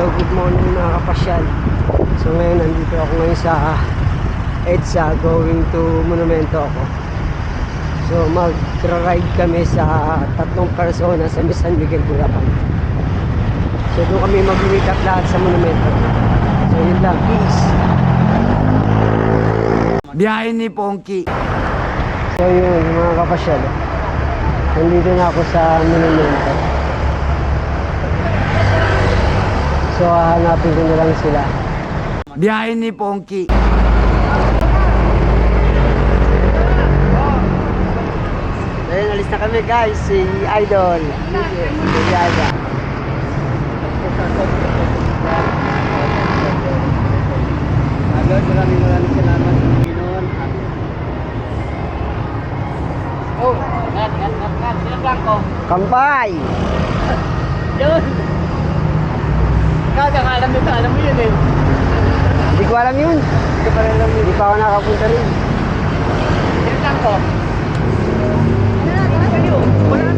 Hello, good morning mga kapasyal. So ngayon nandito ako ngayon sa EDSA, going to Monumento ako. So mag-ride kami sa 3 persona sa San Miguel, Bulacan. So doon kami mag-meet up lahat sa Monumento. So yun lang, peace. Biyahe ni Pongki. So yun mga kapasyal, nandito na ako sa Monumento. So hahanapin ko na lang sila. Biyahe ni Pongki. Ayun, alis na kami guys. Si Idol. Si Yaya. Lord, maraming salamat sa Panginoon. Oh, ngat. Sino blanco? Kampay! Yun. Alam mo yun eh. Hindi ko alam yun. Hindi ko pa rin alam yun. Hindi pa ako nakapunta rin. Sino blanco? Wala.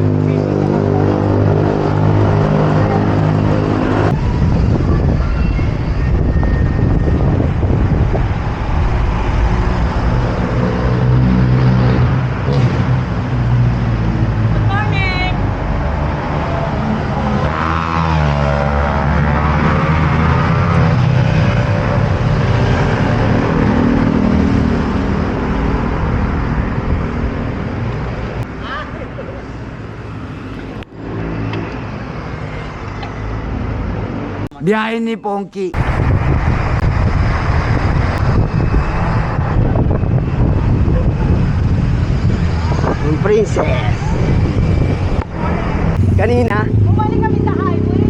Biyahe ni Pongki. Yung princess. Kanina. Bumalik kami sa highway.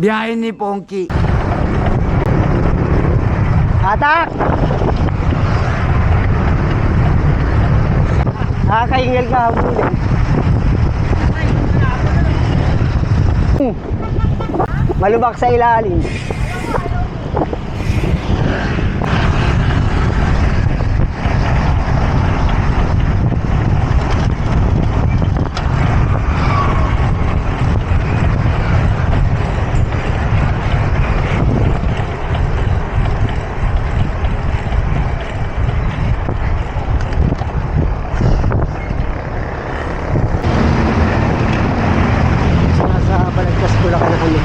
Biyahe ni Pongki. Atak! Nakakaingal ka habulin. Malubak sa ilalim. Bulacan na kami.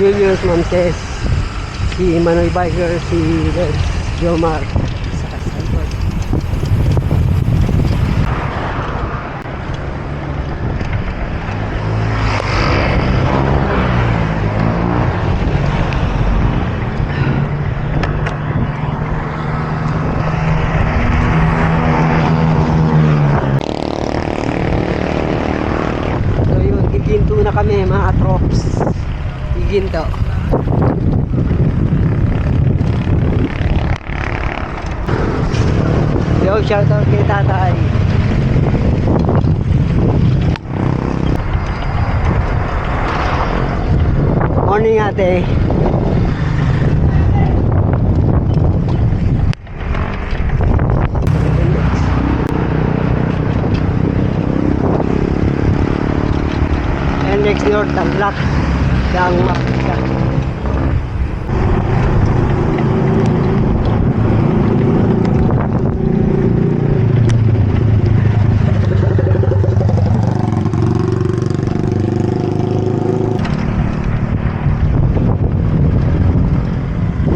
Julius Mamses, si Manoy Biker, si Jomar, saka si Albert. Giginto na kami mga troops. Giginto. Yo, shoutout kay tatay. Morning ate. Next door, Tanglak Dang Makita.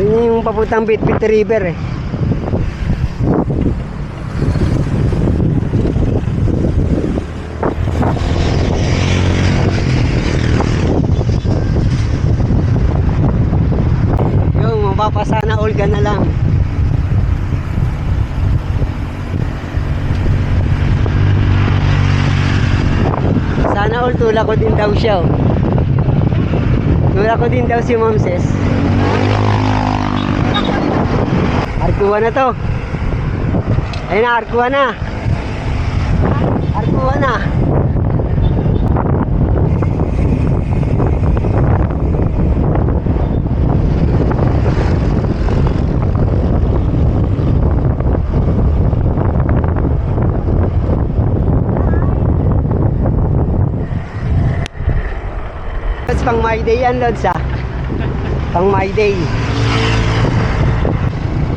Yun yung papuntang Bitbit River eh. Sana all ka na lang. Sana all tula ko din daw siya. Tula ko din daw si Mamses. Arkuha na to. Ayun na, arkuha na. Arkuha na. Lods, pang my day yan, Lods, ha? Pang my day.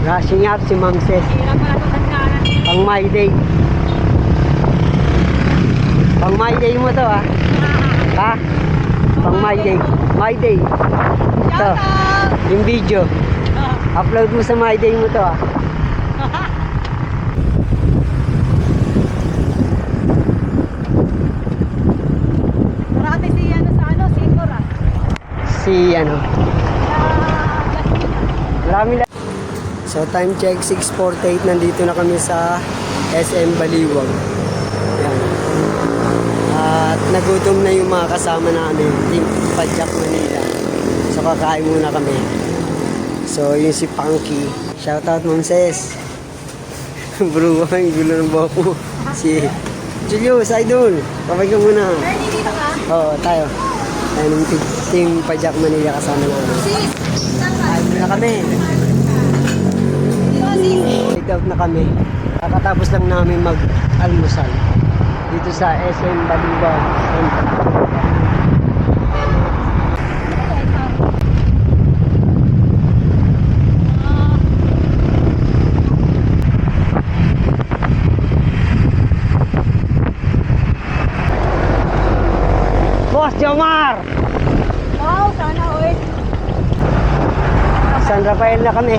Rushing up si Ma'am Ses. Hirap pala ito sa kanan. Pang my day. Pang my day mo to, ha? Ha? Pang my day. My day. Ito. Shout out! Yung video. Upload mo sa my day mo to, ha? Marami si ano sa ano, Singor ah. Si ano. Marami lang. So time check 6:48, nandito na kami sa SM Baliwag. Yan. At nagutom na yung mga kasama namin, Team Padjak Manila. So kakain muna kami. So yung si Punky. Shoutout Ma'am Ses. Bro, ang gulo ng buhok mo. Si Julius, idol. Kapag ka muna. Ernie, dito ka? Oo, tayo. Tayo ng Team Padjak Manila kasama namin. Sis! Kain muna kami. Take out na kami. Kakatapos lang namin mag-almusal dito sa SM Baliwag Central. Boss Jomar! Wow, sana oy. San Rafael na kami.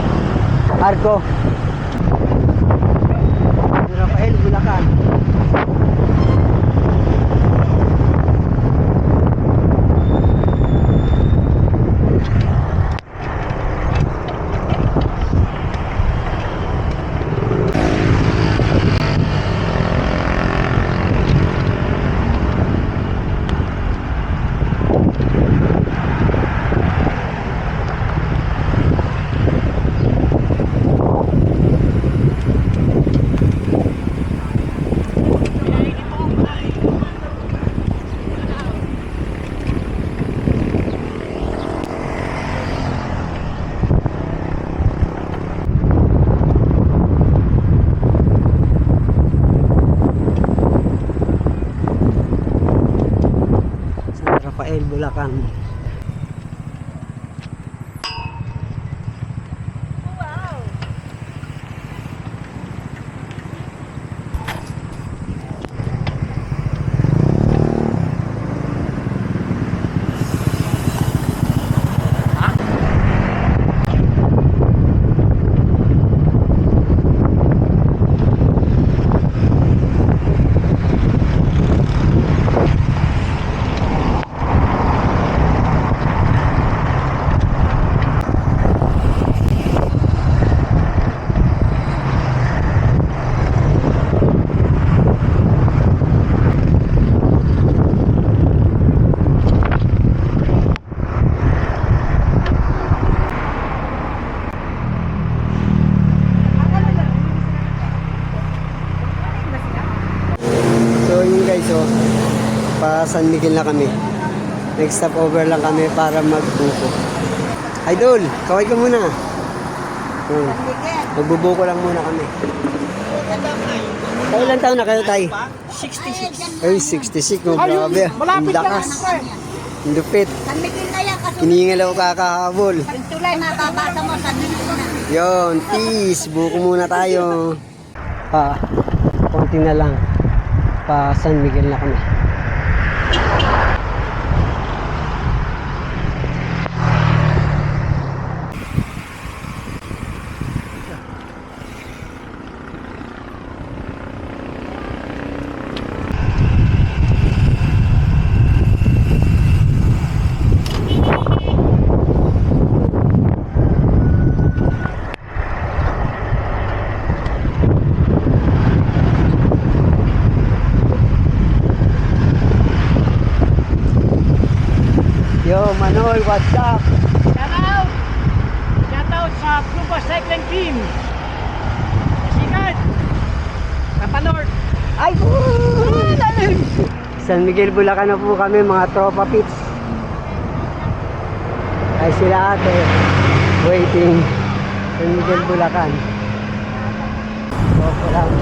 Arco. San Rafael, Bulacan. San Rafael, Bulacan. Wow. So yun guys, oh, pa San Miguel na kami. Next stop over lang kami para magbuko. Idol, kaway ka muna. Magbubuko lang muna kami. Tayo ilang taon na kayo, Tay? 66. Ay, 66. No, grabe. Ang lakas. Ang lupit. San Miguel na yan kasi Hiningal ako kakahabol. yung tulay mababasa mo San Miguel na. Yon, peace. Buko muna tayo. Konti na lang. Pa San Miguel na kami. Yo, Manol, what's up? Shout out! Shout out sa Plupa Cycling Team. Sikat! Kapanor. Ay! San Miguel, Bulacan na po kami, mga tropa pits. Ay sila ate, waiting. San Miguel, Bulacan. Tropa lang.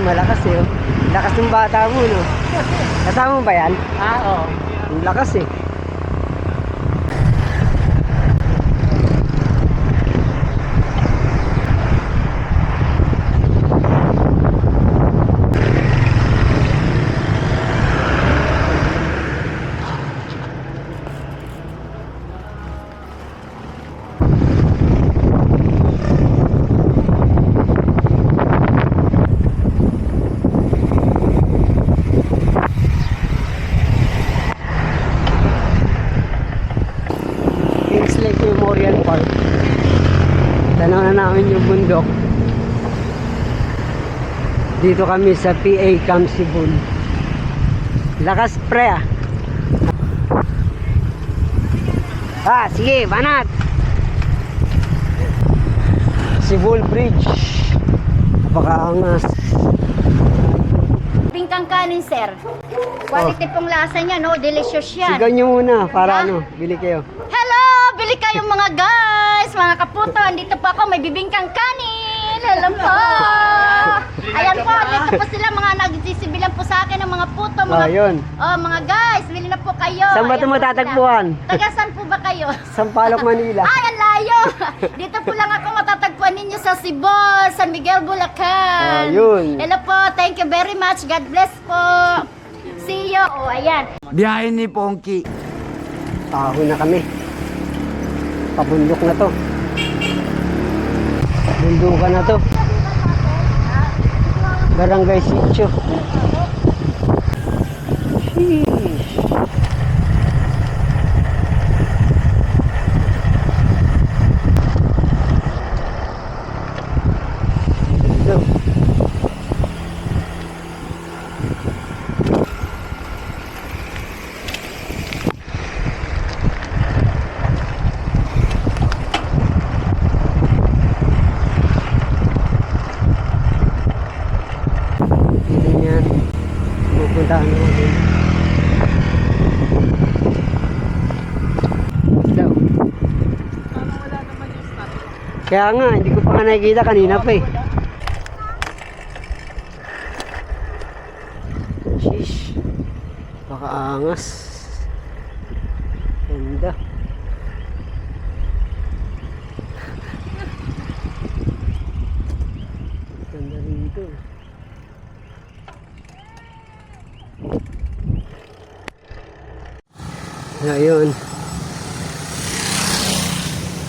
malakas eh. Oh. Lakas ng bata mo, no? Kasama mo ba yan? Oo. Ang lakas eh. Kings Lake Memorial Park. Tanaw na namin yung bundok. Dito kami sa PA Camp Sibul. Lakas pre ah. Sige, banat. Sibul Bridge. Napakaangas. Bingkang kanin, sir. Quality pong lasa niya, no? Delicious yan. Sigaw nyo muna para Ha? ano, bili kayo. Hello! Bili kayong mga guys! Mga kaputo, andito po ako. May bibingkang kanin. Hello po! Ayan po, dito po sila mga nagsisibilan po sa akin ng mga puto. Mga, Yun. mga guys, bili na po kayo. Saan ba Ayan ito po matatagpuan? sila. Taga saan po ba kayo? Sampaloc, Manila. Ay, ang layo! Dito po lang ako matatagpuan ninyo sa Cebu, San Miguel, Bulacan. Yun. Hello po, thank you very much. God bless po. See you. Ayan. Biyahe ni Pongki. Ahon na kami. Pabundok na to. Bundukan na to. Barangay Sitio. Sheesh. Ito. Yan. Pupuntahan mo din. Daw. Kaya nga, hindi ko pa nga nakikita kanina pa eh. Sheesh. Baka angas. Ganda. Ganda rito. Ngayon,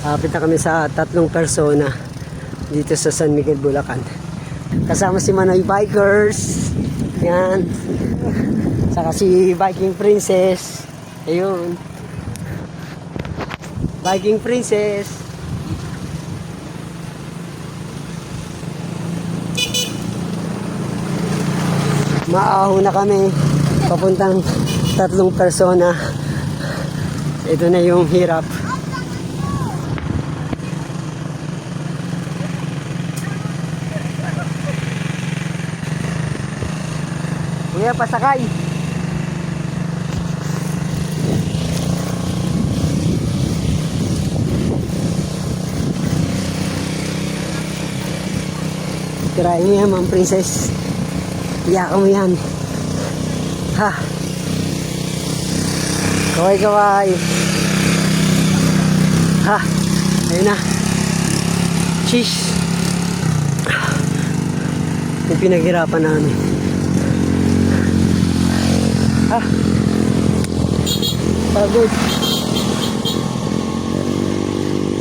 kapit na kami sa 3 persona dito sa San Miguel, Bulacan. Kasama si Manoy Bikers. Yan. Saka si Viking Princess. Ayun. Viking Princess. Maaho na kami. Papuntang 3 persona. Ito na yung hirap. Kuya, pasakay. Tirahin mo yan, Ma'am Princess. Iyakan mo yan. Ha? Kaway-kaway. Ha? Ayun na. Cheese. Yung pinaghirapan namin. Ha? Pagod.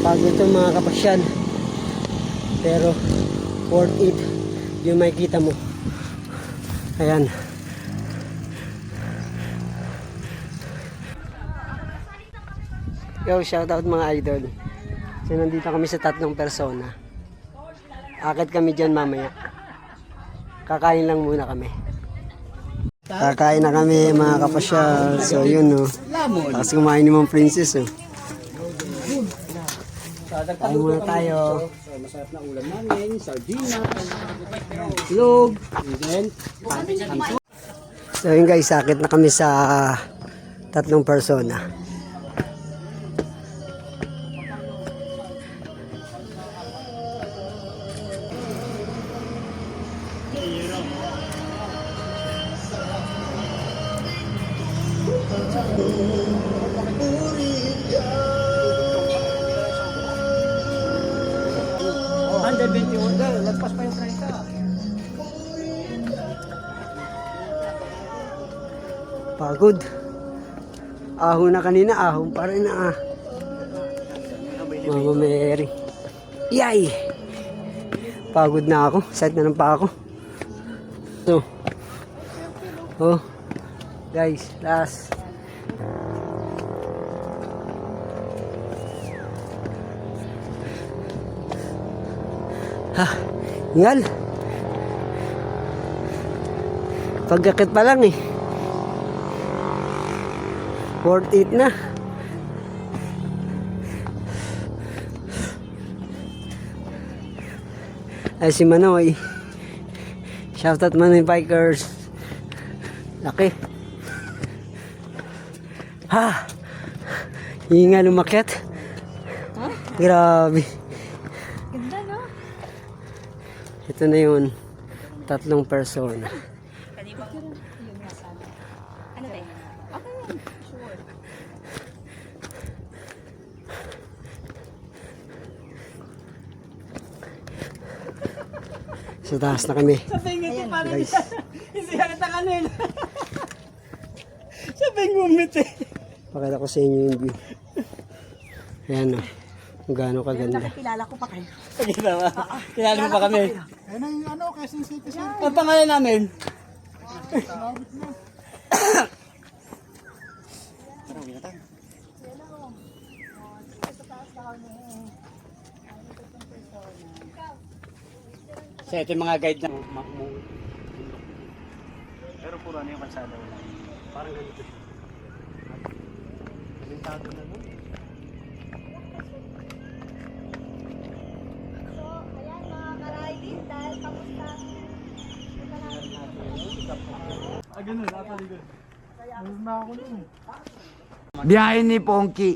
Pagod itong mga kapasyal. Pero worth it yung makikita mo. Ayan. Yo, shoutout mga idol. So nandito kami sa 3 persona. Akit kami dyan mamaya. Kakain lang muna kami. Kakain na kami mga kapasyal. So yun no. Tapos kumain ni Ma'am Princess oh. Kain muna tayo. Masarap na ulam namin, sardina, Log. and then So yun guys, akit na kami sa 3 persona. Under 21 daw, lagpas pa yung 30. Pagod. Ahon na kanina, ahon pa rin na Mama Mary. Yay! Pagod na ako. Sakit na ng paa ko. So. Oh. Guys, last. Ha, hingal. Pagkakit pa lang eh. Worth it na. Ay si Manoy. Shoutout Manoy Bikers. Laki. Ha! Hingal umakyat. Grabe. Ganda, no? Ito na yun. 3 persona. Ano ba? Okay, sure. Sa taas na kami. Sabay ngiti pa rin Guys. siya. Hindi kita kanina. Sabay ngumit eh. Pakita ko sa inyo yung view. Ayan o. Kung gaano kaganda. Kilala ko pa kayo. Sige ba? Kilala mo pa kami. Ayun na yung ano, Quezon City Center. Ang pangalan namin? So ito yung mga guide na pero puro ano yung kalsada wala. Parang ganito siya. Kalintado na no? So, ayan mga ka-riding, dahil tapos na. Ah, ganun, nakaligod. Meron na ako nun. Biyahe ni Pongki.